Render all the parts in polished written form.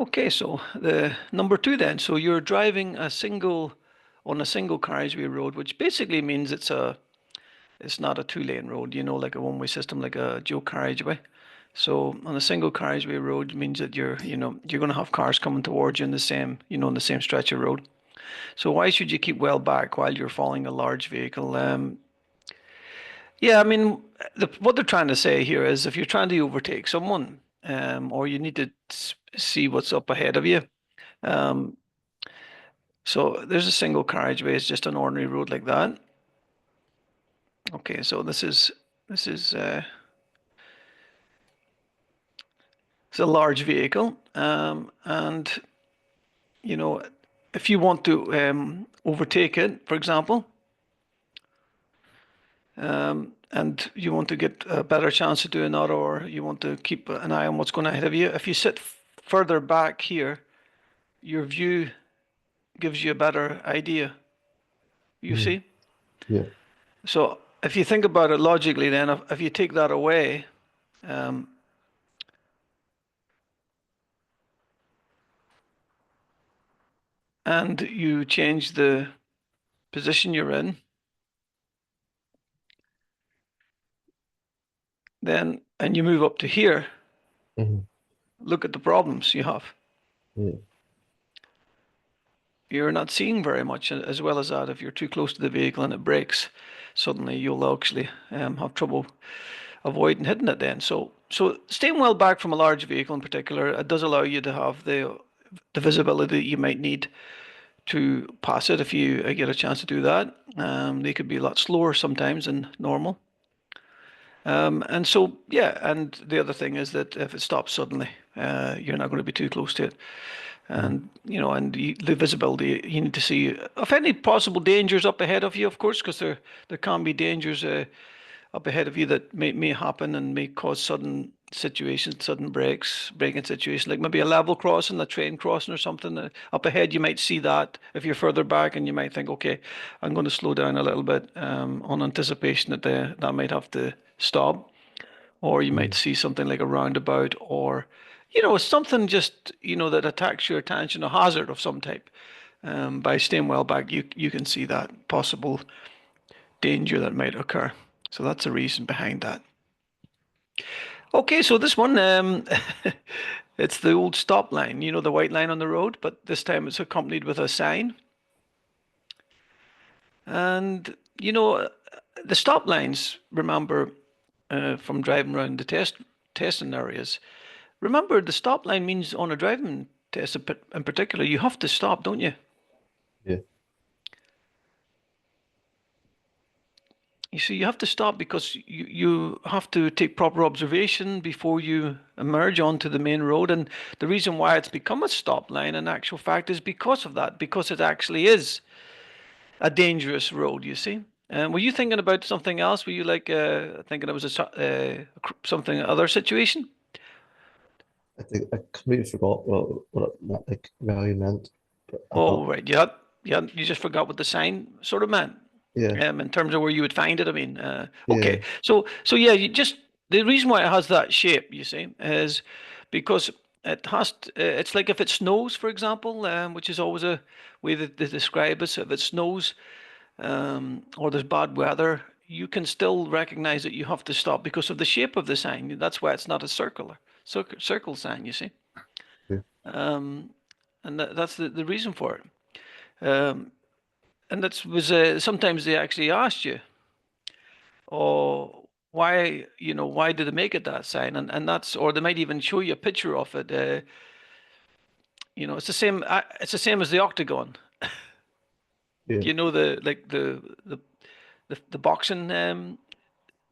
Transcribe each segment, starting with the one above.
Okay, so the number two then. So you're driving on a single carriageway road, which basically means it's not a two-lane road, like a one-way system, like a dual carriageway. So on a single carriageway road means that you're going to have cars coming towards you in the same, in the same stretch of road. So why should you keep well back while you're following a large vehicle? Yeah, I mean, what they're trying to say here is if you're trying to overtake someone, or you need to see what's up ahead of you. Um, so there's a single carriageway. It's just an ordinary road like that. Okay, so this is it's a large vehicle, and you know, if you want to overtake it, for example, and you want to get a better chance of doing that, or you want to keep an eye on what's going ahead of you, if you sit further back here, your view gives you a better idea. You Mm. see? Yeah. So if you think about it logically, then if you take that away, um, and you change the position you're in, then and you move up to here, Hmm. look at the problems you have. Yeah. You're not seeing very much as well as that. If you're too close to the vehicle and it brakes, suddenly you'll actually have trouble avoiding hitting it then. So staying well back from a large vehicle in particular, it does allow you to have the visibility that you might need to pass it if you get a chance to do that. They could be a lot slower sometimes than normal. And so, yeah, and the other thing is that if it stops suddenly, you're not going to be too close to it. Mm. And, the visibility, you need to see if any possible dangers up ahead of you, of course, because there can be dangers up ahead of you that may happen and may cause sudden situations, sudden braking situations, like maybe a level crossing, a train crossing or something. Up ahead, you might see that if you're further back and you might think, okay, I'm going to slow down a little bit on anticipation that that might have to stop. Or you might Mm. see something like a roundabout or, something just, that attacks your attention, a hazard of some type. By staying well back, you can see that possible danger that might occur. So that's the reason behind that. Okay, so this one, it's the old stop line, the white line on the road, but this time it's accompanied with a sign. And, the stop lines, remember, from driving around the testing areas, remember the stop line means on a driving test in particular, you have to stop, don't you? Yeah. You see, you have to stop because you have to take proper observation before you emerge onto the main road. And the reason why it's become a stop line in actual fact is because of that, because it actually is a dangerous road, you see. Were you thinking about something else? Were you like thinking it was something other situation? I think I completely forgot what like value meant, but I Oh, thought, right. You just forgot what the sign sort of meant. yeah, In terms of where you would find it. I mean, yeah, okay. So yeah, the reason why it has that shape, you see, is because it's like if it snows, for example, which is always a way that they describe it. If it snows, or there's bad weather, you can still recognize that you have to stop because of the shape of the sign. That's why it's not a circle sign, you see. yeah. And that's the reason for it. And that was sometimes they actually asked you, "Oh, why did they make it that sign?" And that's, or they might even show you a picture of it. It's the same. It's the same as the octagon. Yeah. The like the boxing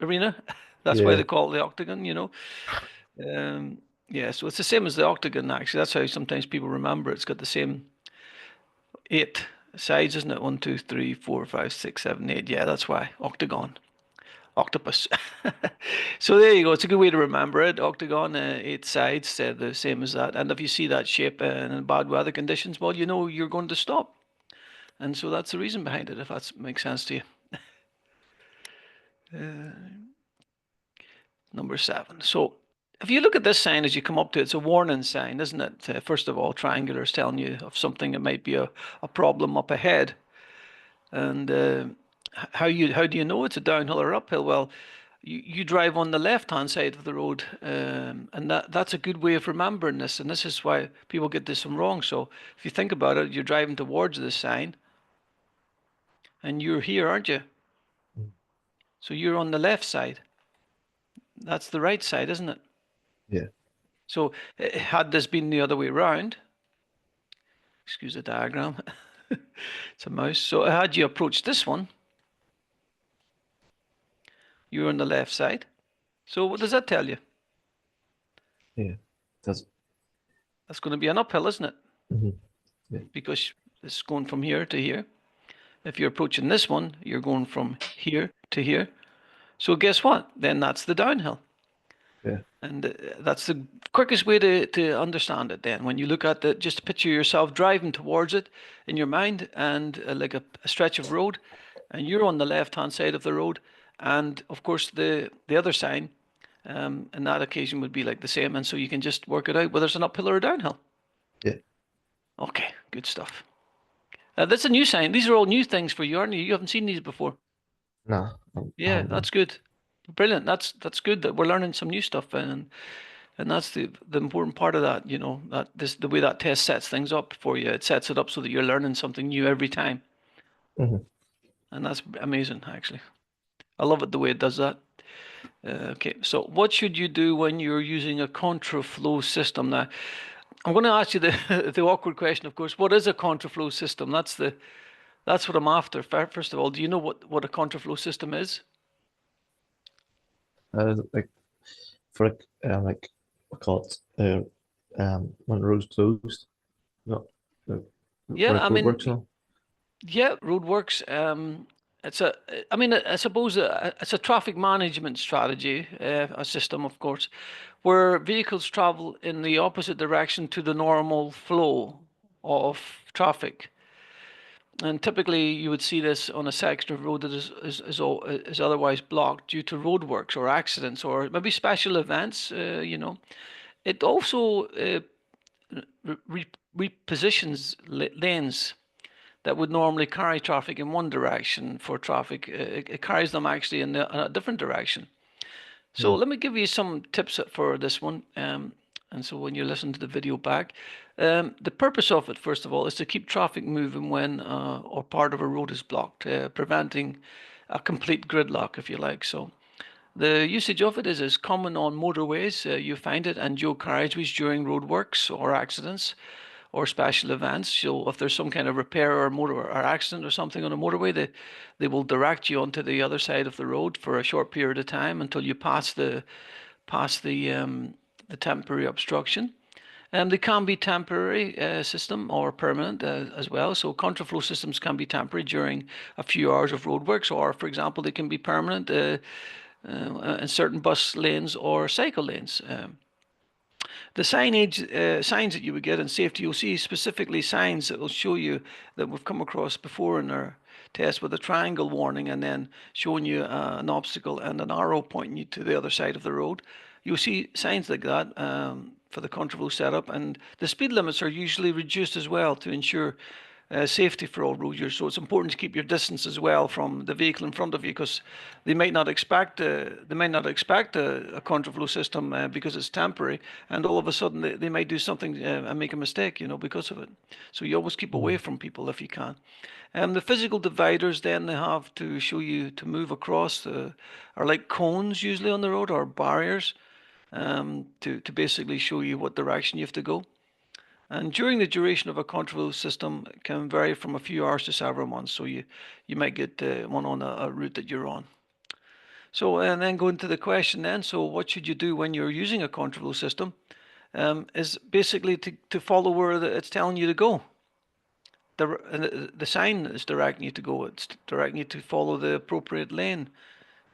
arena. That's why Yeah. they call it the octagon. Um, yeah. So it's the same as the octagon. Actually, that's how sometimes people remember it. It's got the same 8 sides, isn't it? One, two, three, four, five, six, seven, eight. Yeah, that's why octagon. Octopus. So there you go. It's a good way to remember it. Octagon, 8 sides, the same as that. And if you see that shape in bad weather conditions, well, you know you're going to stop. And so that's the reason behind it, if that makes sense to you. Uh, Number 7. So if you look at this sign as you come up to it, it's a warning sign, isn't it? First of all, triangular is telling you of something that might be a problem up ahead. And how do you know it's a downhill or uphill? Well, you drive on the left-hand side of the road, and that's a good way of remembering this. And this is why people get this one wrong. So if you think about it, you're driving towards this sign, and you're here, aren't you? Mm. So you're on the left side. That's the right side, isn't it? Yeah. So had this been the other way around, excuse the diagram, it's a mouse. So had you approached this one, you're on the left side. So what does that tell you? Yeah. That's That's going to be an uphill, isn't it? hmm yeah. Because it's going from here to here. If you're approaching this one, you're going from here to here. So guess what? Then that's the downhill. Yeah. And that's the quickest way to understand it then. When you look at it, just picture yourself driving towards it in your mind and like a stretch of road, and you're on the left-hand side of the road. And of course, the other sign in that occasion would be like the same. And so you can just work it out whether it's an uphill or a downhill. Yeah. Okay, good stuff. That's a new sign. These are all new things for you, aren't you? You haven't seen these before. No, I Yeah, haven't done. that's good. Brilliant. That's good that we're learning some new stuff, and that's the important part of that, that this the way that test sets things up for you. It sets it up so that you're learning something new every time. Hmm. And that's amazing, actually. I love it the way it does that. Okay, so what should you do when you're using a contraflow system? Now, I'm going to ask you the the awkward question, of course. What is a contraflow system? That's what I'm after. First of all, do you know what a contraflow system is? Like for like I call it when the road's closed. No, no, for Yeah, like I roadworks mean, and all. yeah, roadworks. It's a, I mean, I suppose it's a traffic management strategy, a system, of course, where vehicles travel in the opposite direction to the normal flow of traffic. And typically, you would see this on a section of road that is otherwise blocked due to roadworks or accidents or maybe special events. It also repositions lanes that would normally carry traffic in one direction for traffic. It carries them actually in a different direction. So Mm. let me give you some tips for this one. And so when you listen to the video back, the purpose of it, first of all, is to keep traffic moving when or part of a road is blocked, preventing a complete gridlock, if you like. So the usage of it is as common on motorways. You find it and dual carriageways during roadworks or accidents or special events. So if there's some kind of repair or motor or accident or something on a motorway, they will direct you onto the other side of the road for a short period of time until you pass the temporary obstruction. They can be temporary system or permanent as well. So contraflow systems can be temporary during a few hours of roadworks, or for example, they can be permanent in certain bus lanes or cycle lanes. The signs that you would get in safety, you'll see specifically signs that will show you that we've come across before in our test with a triangle warning and then showing you an obstacle and an arrow pointing you to the other side of the road. You'll see signs like that for the contraflow setup, and the speed limits are usually reduced as well to ensure safety for all road users. So it's important to keep your distance as well from the vehicle in front of you because they might not expect a contraflow system because it's temporary, and all of a sudden they might do something and make a mistake, because of it. So you always keep away Mm. from people if you can. The physical dividers then they have to show you to move across are like cones usually on the road or barriers to basically show you what direction you have to go. And during the duration of a contraflow system can vary from a few hours to several months. So you might get one on a route that you're on. So and then going to the question then. So what should you do when you're using a contraflow system? Is basically to follow where it's telling you to go. The sign is directing you to go. It's directing you to follow the appropriate lane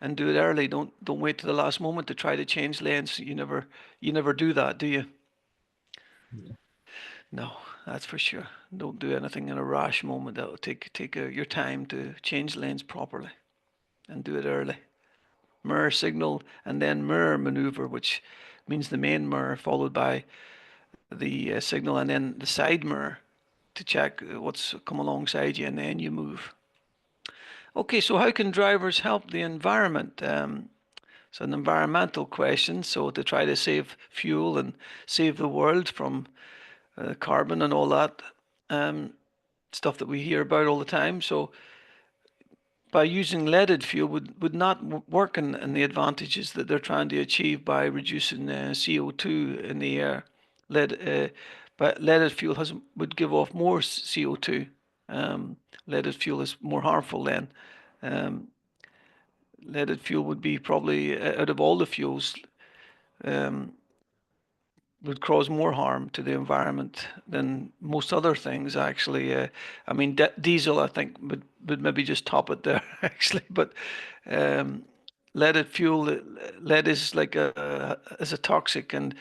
and do it early. Don't wait to the last moment to try to change lanes. You never do that, do you? Yeah. No, that's for sure. Don't do anything in a rash moment. That'll take your time to change lanes properly and do it early. Mirror signal and then mirror maneuver, which means the main mirror, followed by the signal, and then the side mirror to check what's come alongside you, and then you move. Okay, so how can drivers help the environment? It's an environmental question, so to try to save fuel and save the world from carbon and all that um, stuff that we hear about all the time. So by using leaded fuel would not work in the advantages that they're trying to achieve by reducing CO2 in the air. But leaded fuel would give off more CO2. Leaded fuel is more harmful then. Um, Leaded fuel would be probably out of all the fuels um, would cause more harm to the environment than most other things actually. I mean, diesel I think would maybe just top it there actually, but um, leaded fuel, lead is like a toxic, and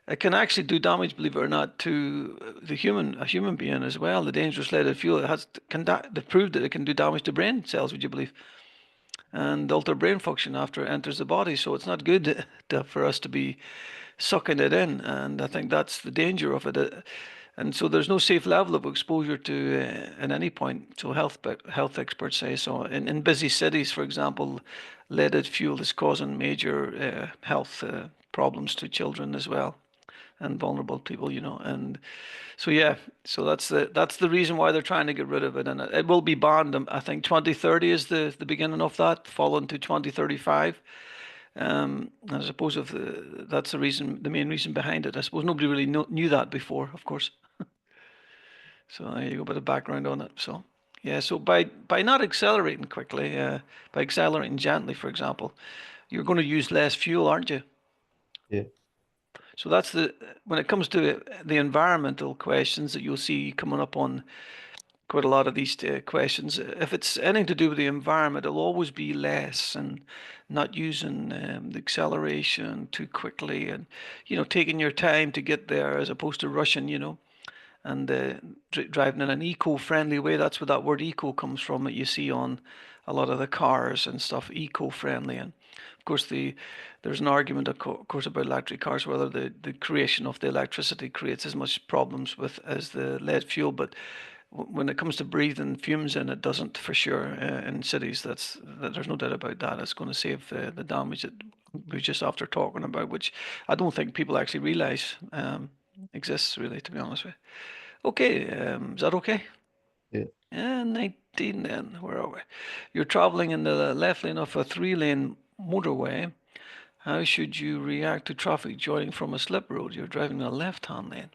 it can actually do damage, believe it or not, to a human being as well. The dangerous leaded fuel they've proved that it can do damage to brain cells, would you believe, and alter brain function after it enters the body. So it's not good for us to be sucking it in, and I think that's the danger of it. And so there's no safe level of exposure to at any point. So health experts say so. In busy cities, for example, leaded fuel is causing major health problems to children as well, and vulnerable people, you know. And so yeah, so that's the reason why they're trying to get rid of it, and it will be banned. I think 2030 is the beginning of that, following to 2035. And I suppose that's the main reason behind it. I suppose nobody really knew that before, of course. So there you go, a bit of background on it. So yeah, so by not accelerating quickly, by accelerating gently, for example, you're going to use less fuel, aren't you? Yeah. So that's when it comes to the environmental questions that you'll see coming up on quite a lot of these questions. If it's anything to do with the environment, it'll always be less, and not using the acceleration too quickly, and taking your time to get there as opposed to rushing, and driving in an eco-friendly way. That's where that word eco comes from that you see on a lot of the cars and stuff, eco-friendly. And of course, there's an argument, of course, about electric cars, whether the creation of the electricity creates as much problems with as the lead fuel. But when it comes to breathing fumes in, it doesn't for sure. In cities, there's no doubt about that. It's going to save the damage that we just after talking about, which I don't think people actually realize exists really, to be honest with you. Okay, is that okay? Yeah. Yeah, 19 then. Where are we? You're traveling in the left lane of a three-lane motorway. How should you react to traffic joining from a slip road? You're driving in a left-hand lane.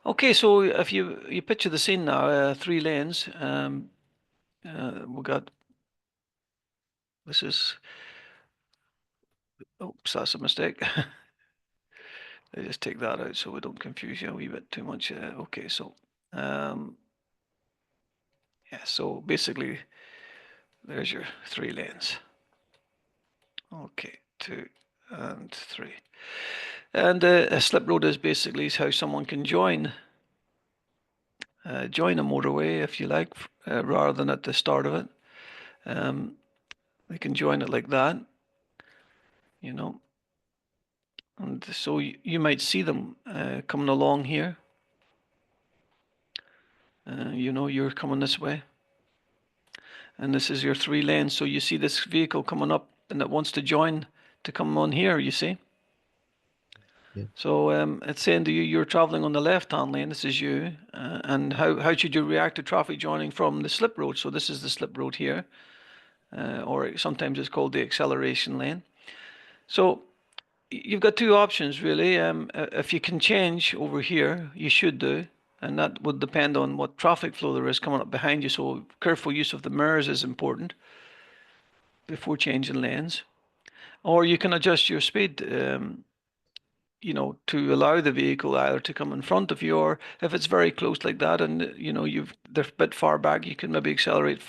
Okay, so if you picture the scene now, three lanes. We got this is. Oops, that's a mistake. Let's just take that out so we don't confuse you a wee bit too much. Okay, so um, yeah, so basically there's your three lanes. Okay, 2 and 3. And a slip road is basically how someone can join a motorway, if you like, rather than at the start of it. Um, they can join it like that, you know. And so you might see them coming along here. You're coming this way, and this is your three lanes. So you see this vehicle coming up, and it wants to join to come on here. You see. Yeah. So it's saying to you, you're traveling on the left-hand lane. This is you, and how should you react to traffic joining from the slip road? So this is the slip road here, or sometimes it's called the acceleration lane. So you've got two options really. If you can change over here, you should do, and that would depend on what traffic flow there is coming up behind you. So careful use of the mirrors is important before changing lanes. Or you can adjust your speed, to allow the vehicle either to come in front of you, or if it's very close like that and they're a bit far back, you can maybe accelerate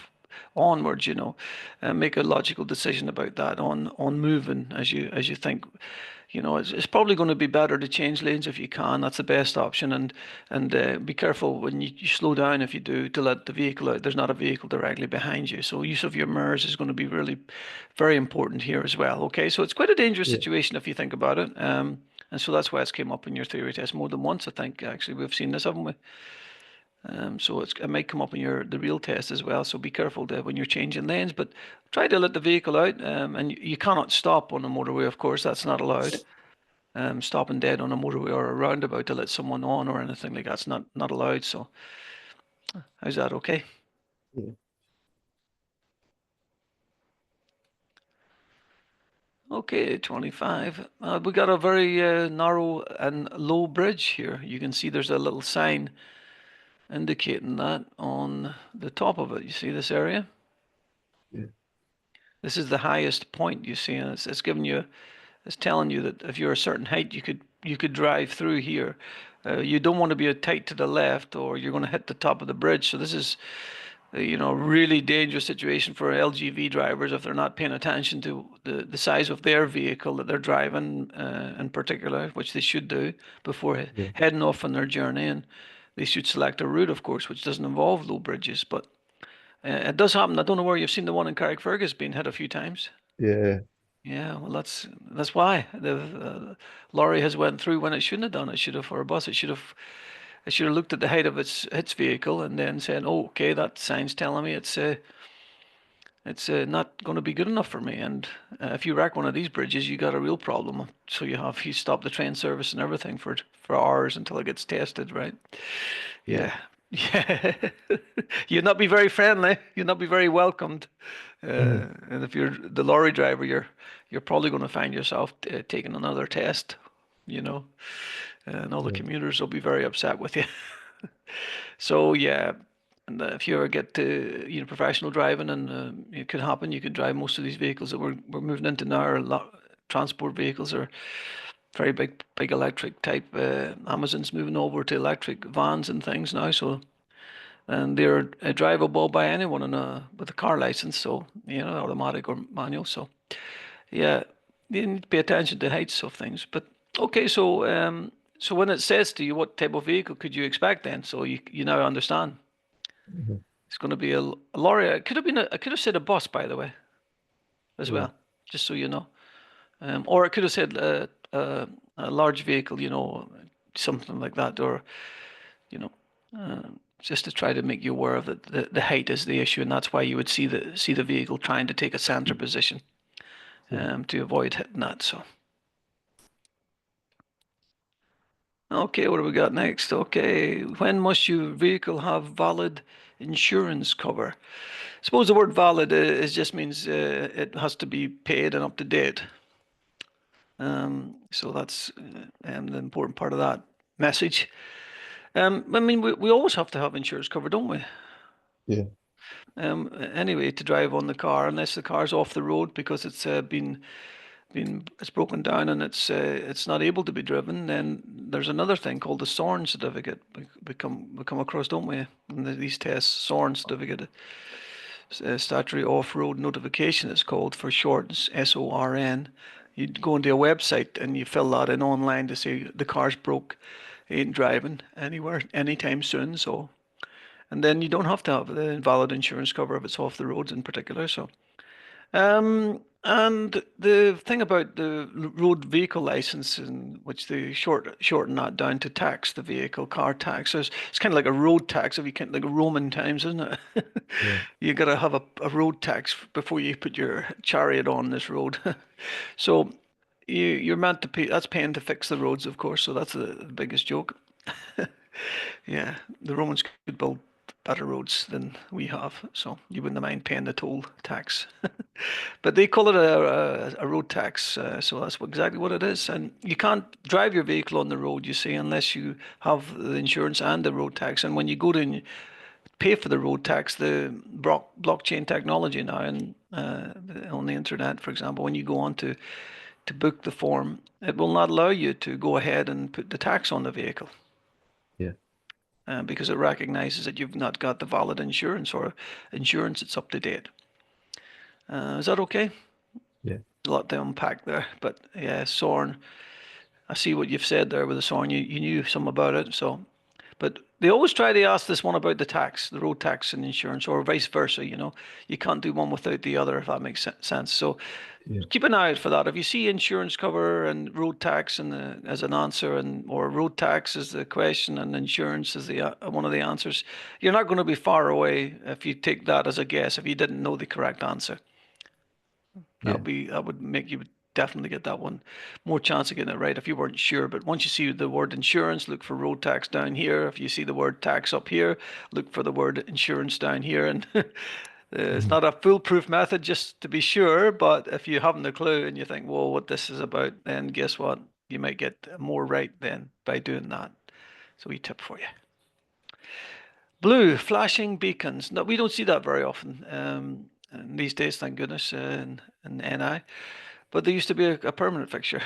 onwards, and make a logical decision about that on moving as you think. It's probably going to be better to change lanes if you can. That's the best option, and be careful when you slow down if you do to let the vehicle out. There's not a vehicle directly behind you, so use of your mirrors is going to be really very important here as well. Okay, so it's quite a dangerous Yeah. situation if you think about it. And so that's why it's came up in your theory test more than once. I think actually we've seen this, haven't we? So it might come up in the real test as well. So be careful when you're changing lanes, but try to let the vehicle out. And you cannot stop on a motorway, of course. That's not allowed. Stopping dead on a motorway or a roundabout to let someone on or anything like that's not allowed. So how's that? Okay. Yeah. Okay, 25. We got a very narrow and low bridge here. You can see there's a little sign indicating that on the top of it. You see this area? Yeah. This is the highest point you see, and it's giving you, it's telling you that if you're a certain height, you could drive through here. You don't want to be tight to the left, or you're going to hit the top of the bridge. So this is, really dangerous situation for LGV drivers if they're not paying attention to the size of their vehicle that they're driving, in particular, which they should do before Yeah. heading off on their journey. And they should select a route, of course, which doesn't involve low bridges, but. It does happen. I don't know where you've seen the one in Carrickfergus being hit a few times. Yeah. Yeah, well, that's why the lorry has went through when it shouldn't have done. It should have, for a bus, it should have looked at the height of its vehicle and then said, "Oh, okay, that sign's telling me it's not going to be good enough for me." And if you wreck one of these bridges, you got a real problem. So you stop the train service and everything for hours until it gets tested, right? Yeah. Yeah. Yeah. You'd not be very friendly. You'd not be very welcomed. Mhm. And if you're the lorry driver, you're probably going to find yourself taking another test, you know, and all the Yeah. commuters will be very upset with you. So yeah, and if you ever get to professional driving, and it could happen, you could drive most of these vehicles that we're moving into now. Are a lot, transport vehicles are very big electric type. Amazon's moving over to electric vans and things now, so and they're drivable by anyone with a car license, so automatic or manual. So yeah, you need to pay attention to heights of things. But okay, so when it says to you what type of vehicle could you expect then, so you now understand Mhm. it's going to be a lorry. It could have been I could have said a bus, by the way, as Yeah. well, just so you know. Or it could have said a large vehicle, something like that, or you know, just to try to make you aware of the height is the issue, and that's why you would see the vehicle trying to take a center position Yeah. to avoid hitting that. So, okay, what do we got next? Okay, when must your vehicle have valid insurance cover? I suppose the word valid is just means it has to be paid and up to date. So that's the important part of that message. I mean, we always have to have insurance cover, don't we? Yeah. Anyway, to drive on the car, unless the car's off the road because it's it's broken down and it's not able to be driven, then there's another thing called the SORN certificate. We come across, don't we? In these tests, SORN certificate, statutory off-road notification, it's called for short, SORN. You go into a website and you fill that in online to say the car's broke, ain't driving anywhere anytime soon. So, and then you don't have to have the invalid insurance cover if it's off the roads in particular. So, and the thing about the road vehicle license, in which they shorten that down to tax, the vehicle car tax. So it's kind of like a road tax, if you can, like Roman times, isn't it? Yeah. You got to have a road tax before you put your chariot on this road. So you're meant to pay. That's paying to fix the roads, of course. So that's the biggest joke. Yeah, the Romans could build better roads than we have, so you wouldn't mind paying the toll tax. But they call it a road tax, so that's exactly what it is. And you can't drive your vehicle on the road, you see, unless you have the insurance and the road tax. And when you go to pay for the road tax, the blockchain technology now, and on the internet, for example, when you go on to book the form, it will not allow you to go ahead and put the tax on the vehicle. Yeah. because it recognizes that you've not got the valid insurance or insurance that's up to date. Is that okay? Yeah. A lot to unpack there, but yeah, Sorn. I see what you've said there with the Sorn. You knew some about it, so. But they always try to ask this one about the tax, the road tax and insurance, or vice versa. You can't do one without the other, if that makes sense. So Yeah. keep an eye out for that. If you see insurance cover and road tax as an answer, or road tax as the question and insurance as the one of the answers, you're not going to be far away if you take that as a guess. If you didn't know the correct answer, Yeah. that would make you definitely get that one more chance of getting it right if you weren't sure. But once you see the word insurance, look for road tax down here. If you see the word tax up here, look for the word insurance down here. And it's Mhm. not a foolproof method, just to be sure. But if you haven't a clue and you think, well, what this is about, then guess what? You might get more right then by doing that. So, we tip for you. Blue, flashing beacons. No, we don't see that very often these days, thank goodness, in NI. But they used to be a permanent fixture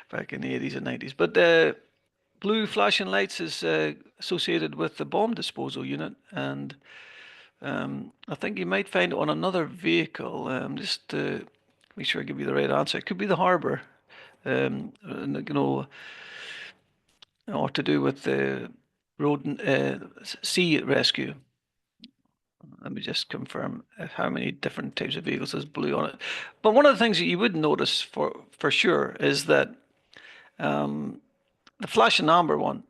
back in the 80s and 90s. But blue flashing lights is associated with the bomb disposal unit. And I think you might find it on another vehicle. Just to make sure I give you the right answer. It could be the harbour, or to do with the road sea rescue. Let me just confirm how many different types of vehicles there's blue on it. But one of the things that you would notice for sure is that the flash and amber one,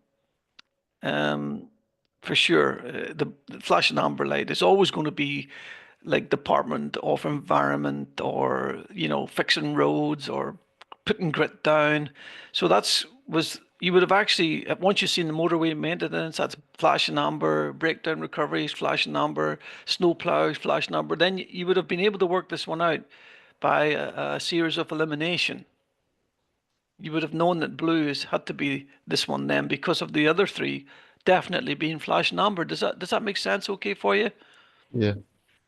for sure, the flash and amber light is always going to be like Department of Environment, or fixing roads or putting grit down. So you would have actually, once you've seen the motorway maintenance, that's flash and amber, breakdown recoveries, flash and amber, snow plows, flash and amber. Then you would have been able to work this one out by a series of elimination. You would have known that blue had to be this one then, because of the other three definitely being flash and amber. Does that make sense okay for you? Yeah.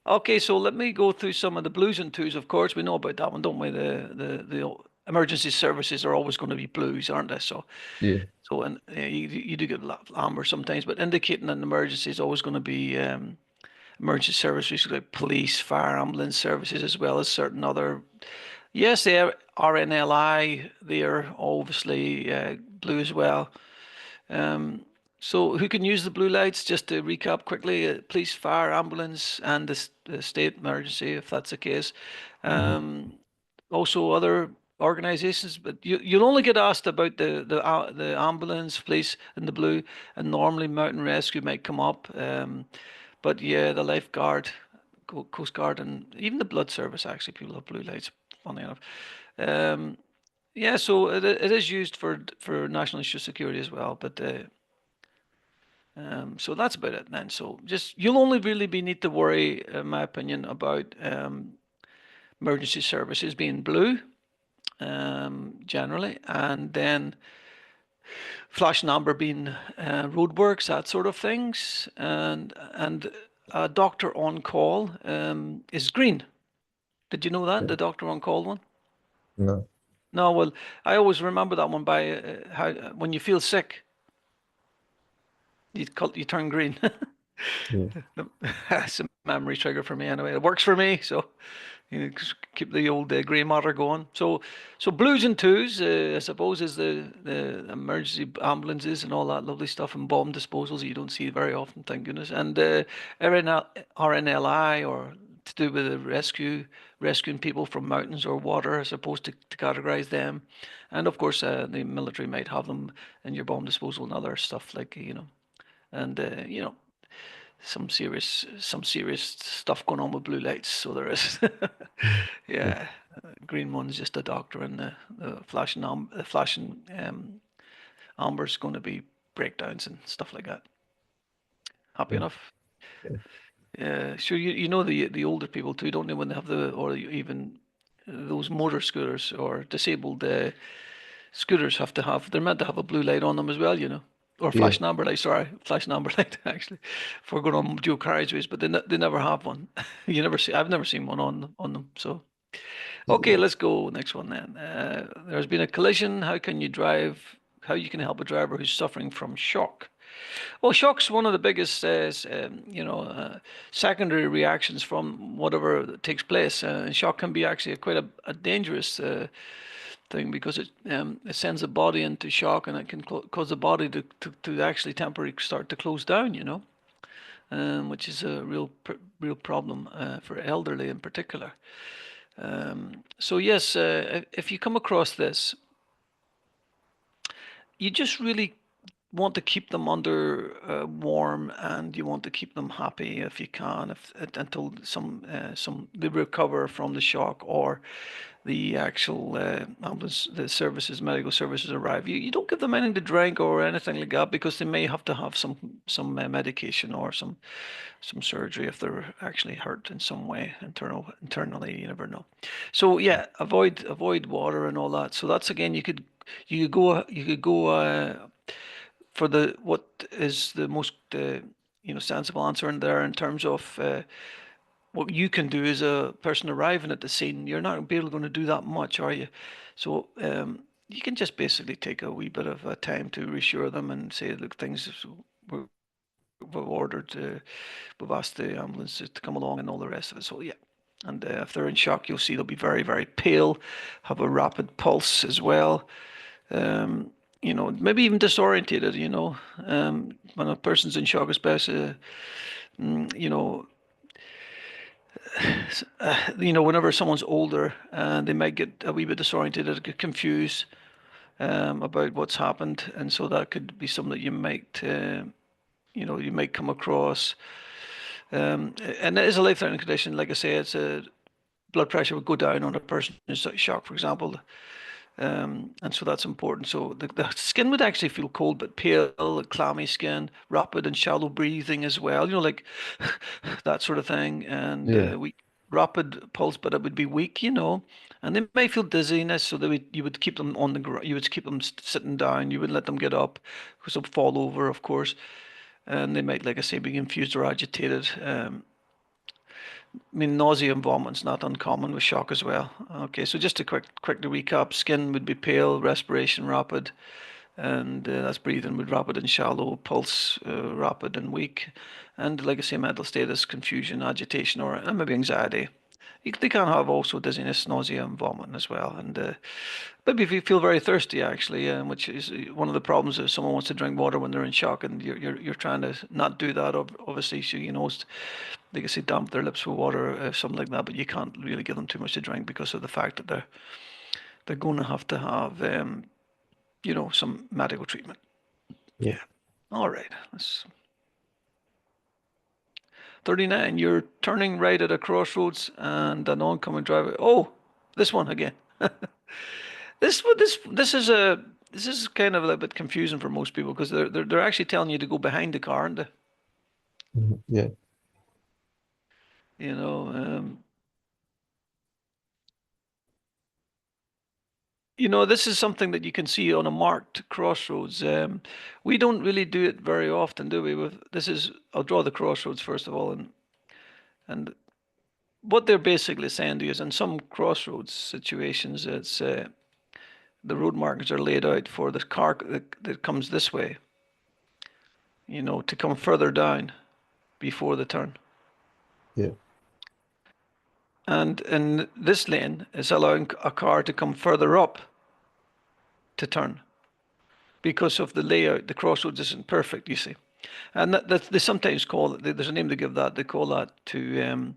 Okay, so let me go through some of the blues and twos. Of course, we know about that one, don't we? The emergency services are always going to be blues, aren't they? Yeah. And you do get amber sometimes, but indicating an emergency is always going to be emergency services like police, fire, ambulance services, as well as certain other. Yes, they are RNLI. They are obviously blue as well. So who can use the blue lights? Just to recap quickly, police, fire, ambulance, and the state emergency, if that's the case. Mhm. Also other organizations, but you'll only get asked about the ambulance, police, and the blue, and normally mountain rescue might come up. But yeah, the lifeguard, Coast Guard, and even the blood service, actually, people have blue lights, funny enough. Um, yeah, so it is used for national issue security as well, but so that's about it then. So just you'll only really be need to worry, in my opinion, about emergency services being blue, generally, and then flash and amber being roadworks, that sort of things, and a doctor on call is green. Did you know that, Okay. the doctor on call one? No. No, well, I always remember that one by how when you feel sick, you turn green. Yeah. That's a memory trigger for me anyway. It works for me, so just keep the old grey matter going. So blues and twos, I suppose, is the emergency ambulances and all that lovely stuff, and bomb disposals that you don't see very often, thank goodness. And RNLI, or to do with the rescuing people from mountains or water, as opposed to categorize them. And of course, the military might have them in your bomb disposal and other stuff like, and some serious stuff going on with blue lights. So there is. Yeah. Yeah, green one's just a doctor, and the flashing amber's going to be breakdowns and stuff like that. Happy Yeah. enough? Yeah. Sure. You know the older people too, don't they? When they have or even those motor scooters or disabled scooters they're meant to have a blue light on them as well, or Yeah. flash and amber light. Sorry, flash and amber light actually, for going on dual carriageways, but they never have one. I've never seen one on them. So okay, Yeah. let's go next one then. There's been a collision. How you can help a driver who's suffering from shock? Well, shock's one of the biggest, secondary reactions from whatever takes place. And shock can be actually quite a dangerous thing because it sends the body into shock and it can cause the body to actually temporarily start to close down, which is a real problem for elderly in particular. So yes, if you come across this, you just really want to keep them under warm, and you want to keep them happy if you can, if until some they recover from the shock or the actual ambulance, the services, medical services arrive. You don't give them anything to drink or anything like that because they may have to have some medication or some surgery if they're actually hurt in some way internally. You never know. So yeah, avoid water and all that. So that's again you could go for the what is the most sensible answer in there in terms of what you can do as a person arriving at the scene. You're not going to do that much, are you? So you can just basically take a wee bit of time to reassure them and say, look, things we've ordered, we've asked the ambulance to come along and all the rest of it. So yeah. And if they're in shock, you'll see they'll be very, very pale, have a rapid pulse as well. Maybe even disorientated, when a person's in shock, especially, you know, whenever someone's older, they might get a wee bit disorientated, get confused about what's happened, and so that could be something that you might come across. And it is a life-threatening condition. Like I say, it's a blood pressure would go down on a person in shock, for example. And so that's important. So the skin would actually feel cold but pale, clammy skin, rapid and shallow breathing as well, like that sort of thing. And Yeah. rapid pulse, but it would be weak, And they may feel dizziness, so you would keep them on the ground. You would keep them sitting down. You wouldn't let them get up because they'll fall over, of course. And they might, like I say, be confused or agitated. I mean, nausea and vomit's not uncommon with shock as well. Okay, so just to quickly recap, skin would be pale, respiration rapid, and that's breathing with rapid and shallow, pulse rapid and weak, and like I say, mental status, confusion, agitation, or maybe anxiety. They can have also dizziness, nausea, and vomiting as well. And maybe if you feel very thirsty, actually, which is one of the problems if someone wants to drink water when they're in shock, and you're trying to not do that, obviously. So they can say damp their lips with water, something like that, but you can't really give them too much to drink because of the fact that they're going to have some medical treatment. Yeah. Yeah. All right. That's 39. You're turning right at a crossroads and an oncoming driver. Oh, this one again. This is kind of a little bit confusing for most people because they're actually telling you to go behind the car, aren't they? Yeah. You know, this is something that you can see on a marked crossroads. We don't really do it very often, do we? I'll draw the crossroads first of all, and what they're basically saying to you is in some crossroads situations, it's the road markers are laid out for the car that comes this way, to come further down before the turn. Yeah. And in this lane, it's allowing a car to come further up to turn because of the layout. The crossroads isn't perfect, you see. And that they sometimes call it, there's a name they give that, they call that to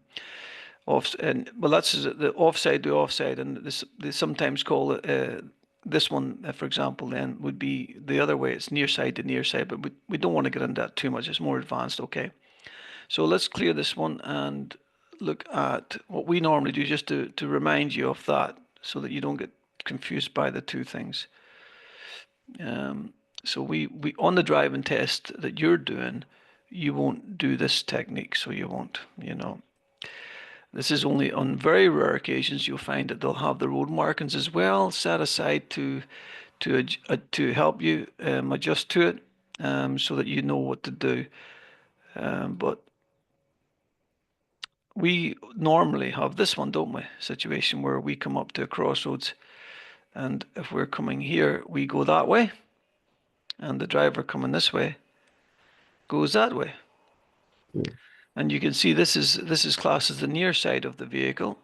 that's the offside to offside, and they sometimes call it this one, for example, then would be the other way. It's near side to near side, but we don't want to get into that too much. It's more advanced, okay? So let's clear this one and look at what we normally do just to remind you of that so that you don't get confused by the two things. So we on the driving test that you're doing, you won't do this technique, so you won't, This is only on very rare occasions you'll find that they'll have the road markings as well set aside to help you adjust to it, so that you know what to do. But we normally have this one, don't we? Situation where we come up to a crossroads, and if we're coming here, we go that way, and the driver coming this way, goes that way. Yeah. And you can see this is classed as the near side of the vehicle,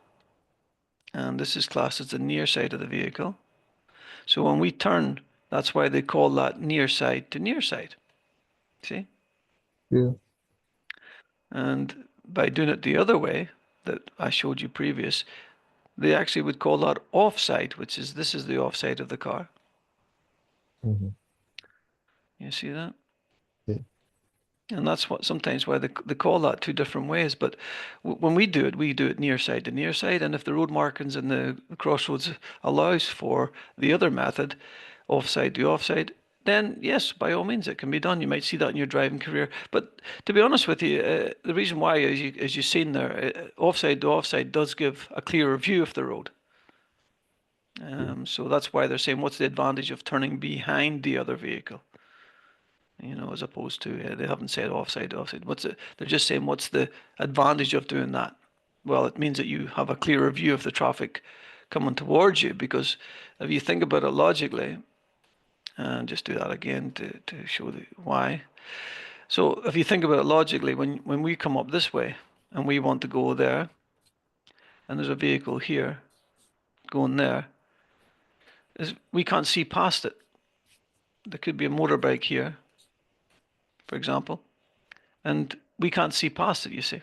and this is classed as the near side of the vehicle. So when we turn, that's why they call that near side to near side. See? Yeah. And by doing it the other way that I showed you previous, they actually would call that offside, which is this is the offside of the car. Mm-hmm. You see that? Yeah. And that's what sometimes why they call that two different ways. But when we do it near side to near side. And if the road markings in the crossroads allows for the other method, offside to offside, then yes, by all means, it can be done. You might see that in your driving career. But to be honest with you, the reason why, as you've seen there, offside to offside does give a clearer view of the road. Yeah. So that's why they're saying, what's the advantage of turning behind the other vehicle? As opposed to they haven't said offside, offside. They're just saying what's the advantage of doing that? Well, it means that you have a clearer view of the traffic coming towards you because if you think about it logically, and just do that again to show the why. So if you think about it logically, when we come up this way and we want to go there, and there's a vehicle here going there, we can't see past it. There could be a motorbike here, for example, and we can't see past it, you see.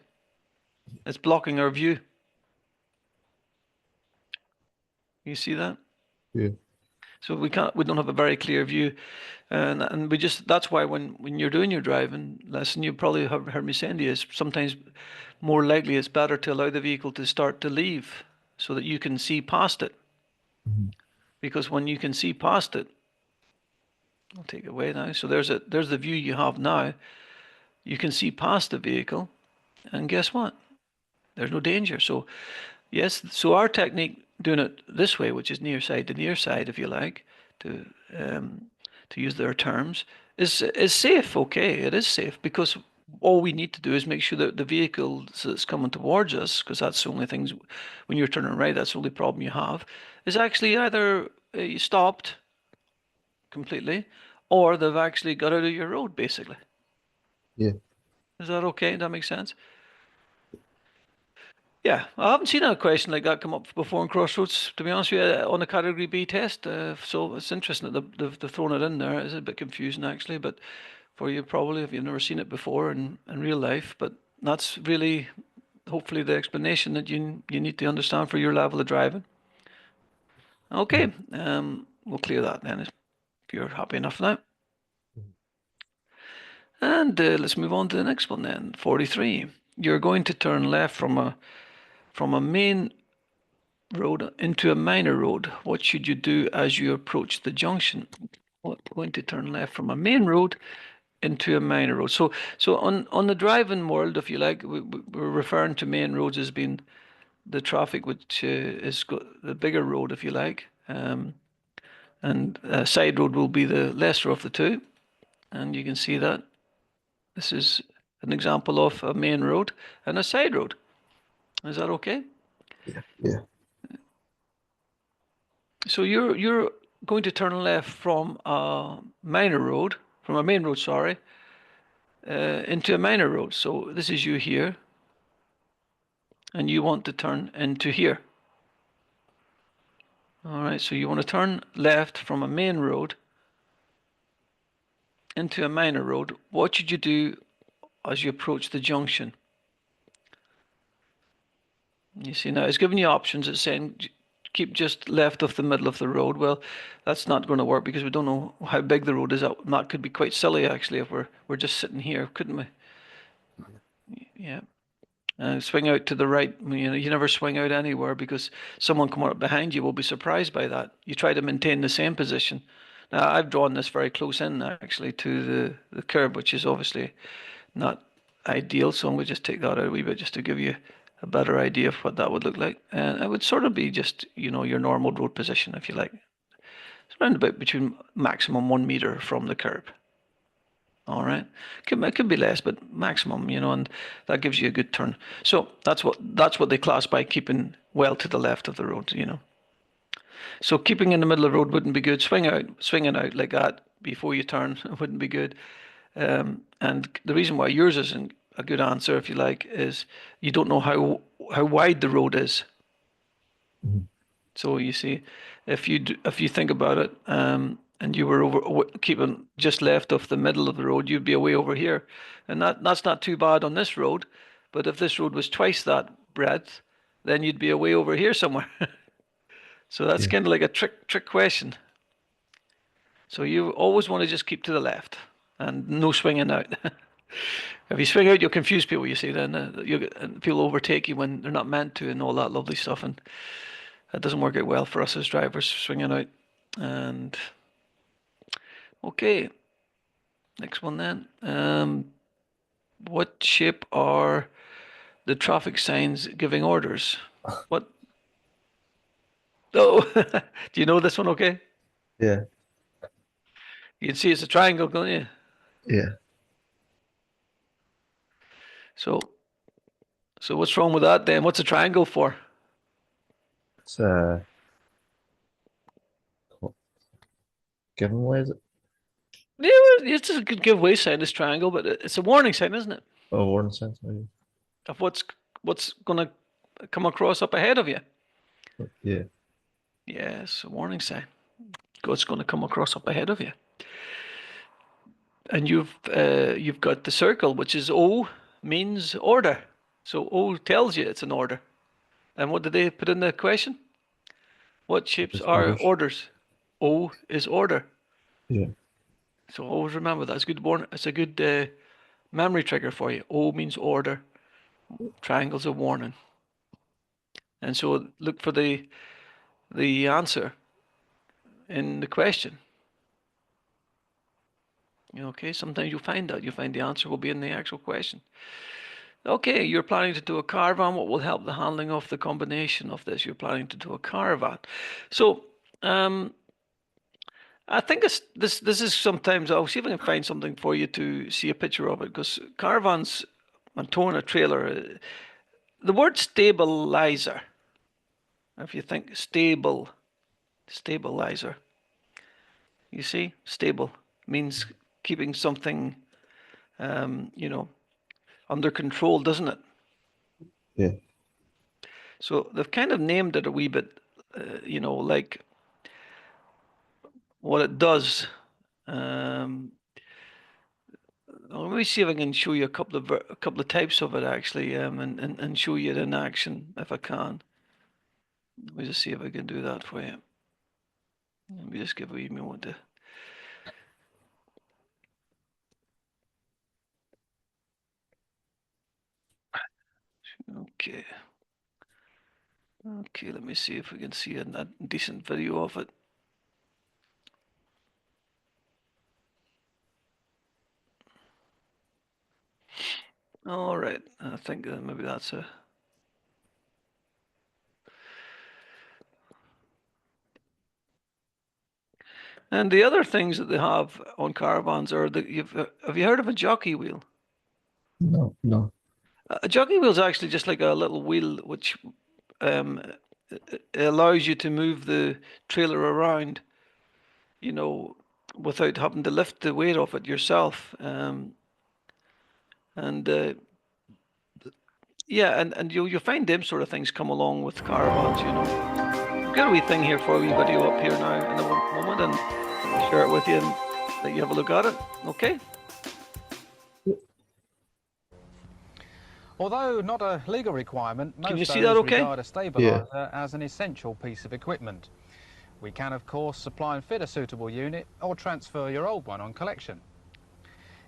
It's blocking our view. You see that? Yeah. So we don't have a very clear view. And that's why when you're doing your driving lesson, you probably have heard me saying to you, is sometimes more likely it's better to allow the vehicle to start to leave so that you can see past it. Mm-hmm. Because when you can see past it, I'll take it away now. So there's the view you have now. You can see past the vehicle, and guess what? There's no danger. So yes, so our technique doing it this way, which is near side to near side, if you like, to um, to use their terms, is safe. Okay, it is safe because all we need to do is make sure that the vehicle that's coming towards us, because that's the only things when you're turning right, that's the only problem you have, is actually either stopped completely or they've actually got out of your road, basically. Yeah. Is that okay? Does that make sense? Yeah, I haven't seen a question like that come up before in Crossroads, to be honest with you, on the Category B test. So it's interesting that they've thrown it in there. It's a bit confusing, actually, but for you probably if you've never seen it before in real life. But that's really, hopefully, the explanation that you need to understand for your level of driving. Mm-hmm. Okay, we'll clear that then if you're happy enough now. And let's move on to the next one then. 43. You're going to turn left from a main road into a minor road. What should you do as you approach the junction? Well, going to turn left from a main road into a minor road. So on the driving world, if you like, we're referring to main roads as being the traffic which is the bigger road, if you like, and a side road will be the lesser of the two. And you can see that this is an example of a main road and a side road. Is that okay? Yeah. Yeah. So you're going to turn left from a minor road, from a main road, sorry, into a minor road. So this is you here, and you want to turn into here. All right, so you want to turn left from a main road into a minor road. What should you do as you approach the junction? You see now, it's giving you options. It's saying keep just left of the middle of the road. Well, that's not going to work because we don't know how big the road is. That could be quite silly actually if we're just sitting here, couldn't we? Yeah. Swing out to the right. You never swing out anywhere because someone coming up behind you will be surprised by that. You try to maintain the same position. Now, I've drawn this very close in actually to the curb, which is obviously not ideal. So I'm going to just take that out a wee bit just to give you a better idea of what that would look like. And it would sort of be just, your normal road position, if you like. It's around about between maximum 1 meter from the curb. All right, it could be less, but maximum, and that gives you a good turn. So that's what they class by keeping well to the left of the road. So keeping in the middle of the road wouldn't be good. Swinging out like that before you turn wouldn't be good. And the reason why yours isn't a good answer, if you like, is you don't know how wide the road is. Mhm. So you see, if you think about it, and you were keeping just left of the middle of the road, you'd be away over here, and that's not too bad on this road. But if this road was twice that breadth, then you'd be away over here somewhere. So that's Yeah. kind of like a trick question. So you always want to just keep to the left and no swinging out. If you swing out, you'll confuse people. You see, then and people overtake you when they're not meant to, and all that lovely stuff, and that doesn't work out well for us as drivers swinging out. And okay, next one then. What shape are the traffic signs giving orders? What? Oh, do you know this one? Okay, Yeah. you can see it's a triangle, can't you? Yeah. So, so what's wrong with that then? What's a triangle for? It's what, giveaway, is it? Yeah, it's just a good giveaway sign, this triangle, but it's a warning sign, isn't it? Oh, warning signs, maybe. Of what's gonna come across up ahead of you. Yeah. Yes, a warning sign. What's gonna come across up ahead of you. And you've got the circle, which is O, means order. So O tells you it's an order. And what did they put in the question? What shapes Just are orders. orders? O is order. Yeah. So always remember that. It's a good memory trigger for you. O means order. Triangle's a warning. And so look for the answer in the question. Okay, sometimes you'll find that. You'll find the answer will be in the actual question. Okay, you're planning to do a caravan. What will help the handling of the combination of this? You're planning to do a caravan. So, I think this is sometimes, I'll see if I can find something for you to see a picture of it, because caravans and towing a trailer, the word stabilizer, if you think stabilizer, you see, stable means keeping something, you know, under control, doesn't it? Yeah. So they've kind of named it a wee bit, like what it does. Um, let me see if I can show you a couple of types of it actually, and show you it in action if I can. Let me just see if I can do that for you. Let me just give a wee moment to. Okay. Okay, let me see if we can see a decent video of it. All right, I think maybe that's a. And the other things that they have on caravans are that have you heard of a jockey wheel? No, no. A jockey wheel is actually just like a little wheel which um, allows you to move the trailer around, you know, without having to lift the weight of it yourself. And yeah, and you'll find them sort of things come along with caravans, you know. I've got a wee thing here for a wee video up here now in a moment, and share it with you and let you have a look at it. Okay. Although not a legal requirement, Can you most see that owners okay? regard a stabiliser as an essential piece of equipment. We can, of course, supply and fit a suitable unit or transfer your old one on collection.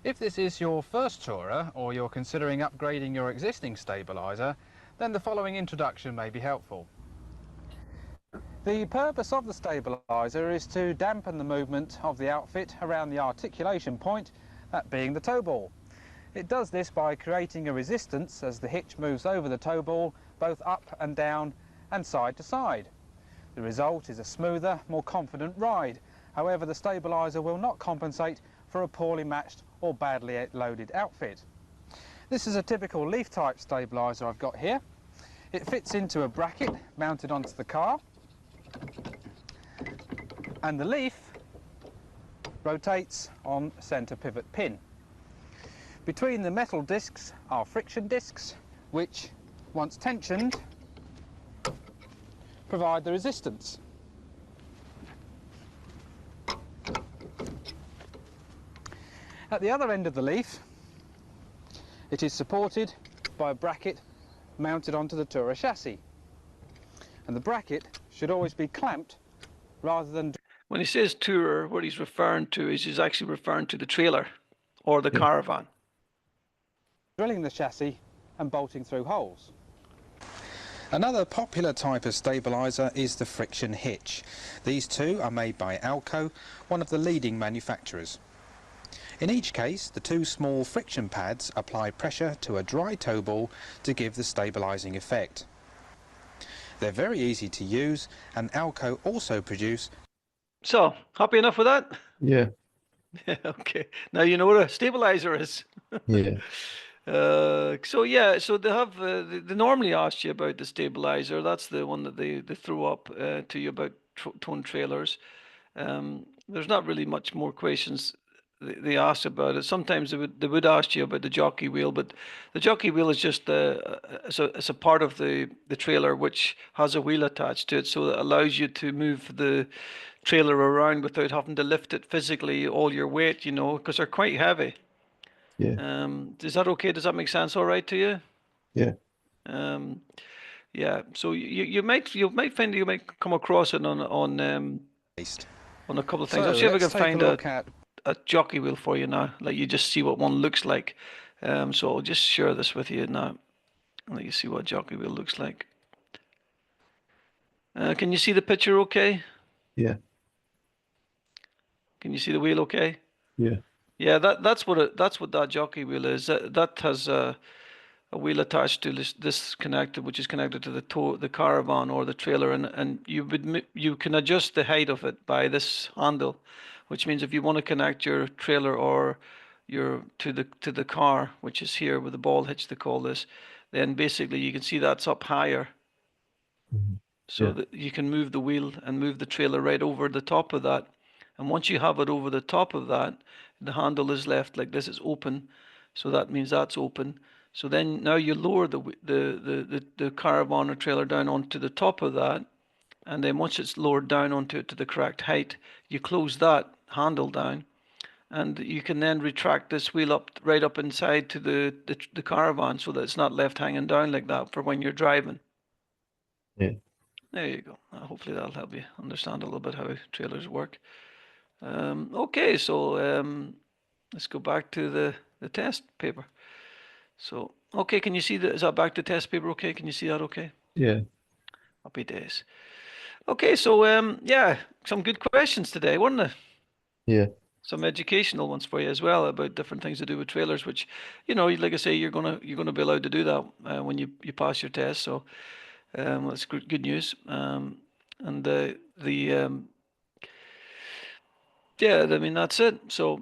If this is your first tourer or you're considering upgrading your existing stabiliser, then the following introduction may be helpful. The purpose of the stabiliser is to dampen the movement of the outfit around the articulation point, that being the toe ball. It does this by creating a resistance as the hitch moves over the toe ball, both up and down and side to side. The result is a smoother, more confident ride. However, the stabiliser will not compensate for a poorly matched or badly loaded outfit. This is a typical leaf type stabiliser I've got here. It fits into a bracket mounted onto the car, and the leaf rotates on a centre pivot pin. Between the metal discs are friction discs, which, once tensioned, provide the resistance. At the other end of the leaf, it is supported by a bracket mounted onto the Tourer chassis. And the bracket should always be clamped rather than... When he says Tourer, what he's referring to is he's actually referring to the trailer or the caravan. drilling the chassis and bolting through holes. Another popular type of stabiliser is the friction hitch. These two are made by Alco, one of the leading manufacturers. In each case, the two small friction pads apply pressure to a dry toe ball to give the stabilising effect. They're very easy to use, and Alco also produce... So, happy enough with that? Yeah. Okay. Now you know what a stabilizer is. Yeah. So they have they normally ask you about the stabilizer. That's the one that they throw up to you about towing trailers. There's not really much more questions they ask about it. Sometimes they would ask you about the jockey wheel, but the jockey wheel is just it's a part of the trailer which has a wheel attached to it, so it allows you to move the trailer around without having to lift it physically all your weight, you know, because they're quite heavy. Yeah. Is that okay? Does that make sense all right to you? Yeah. Yeah. So you might find you might come across it on a couple of things. So I'll see if I can let's take find a look at a jockey wheel for you now. Let you just see what one looks like. So I'll just share this with you now. Let you see what jockey wheel looks like. Can you see the picture okay? Yeah. Can you see the wheel okay? Yeah. Yeah, that's what that jockey wheel is. That has a wheel attached to this connected, which is connected to the caravan or the trailer, and you can adjust the height of it by this handle, which means if you want to connect your trailer or your to the car, which is here with the ball hitch they call this, then basically you can see that's up higher, so Yeah. that you can move the wheel and move the trailer right over the top of that. And once you have it over the top of that, the handle is left like this, it's open. So that means that's open. So then now you lower the caravan or trailer down onto the top of that. And then once it's lowered down onto it to the correct height, you close that handle down. And you can then retract this wheel up right up inside to the caravan so that it's not left hanging down like that for when you're driving. Yeah. There you go. Hopefully that'll help you understand a little bit how trailers work. Okay, so let's go back to the test paper. So, okay, can you see is that back to test paper okay? Can you see that okay? Yeah. Happy days. Okay, so yeah, some good questions today, weren't there? Yeah. Some educational ones for you as well about different things to do with trailers, which, you know, like I say, you're gonna be allowed to do that when you pass your test. So that's good news. And yeah, I mean that's it. So